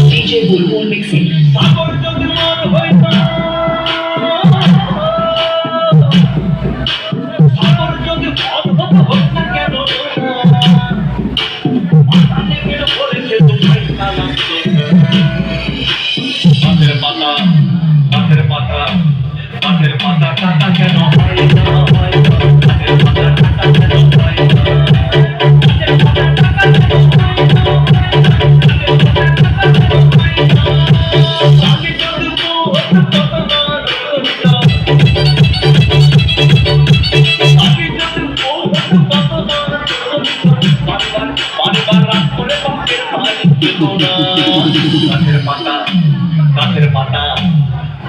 DJ Bulbul mixing. গাছের পাতা টাকা কেন হয় না,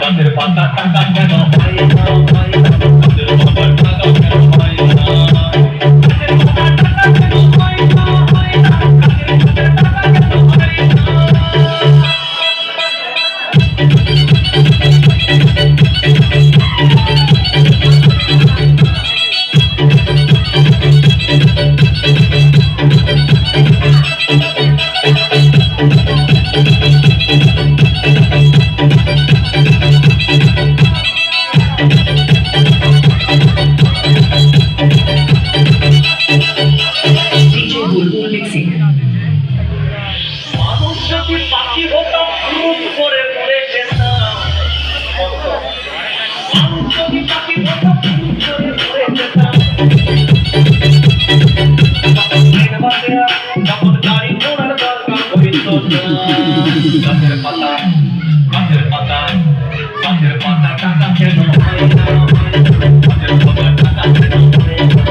গাছের পাতা টাকা কেন হয় না, DJ Bulbul mixing. মানুষ যদি পাখি হতো ফুট করে মরে যেতাম, মানুষ যদি পাখি হতো ফুট করে মরে যেতাম, তখন গাড়ি ঘোড়ার দরকার হইত না। গাছের পাতা গাছের পাতা গাছের পাতা টাকা কেন হয় না, গাছের পাতা টাকা কেন হয় না,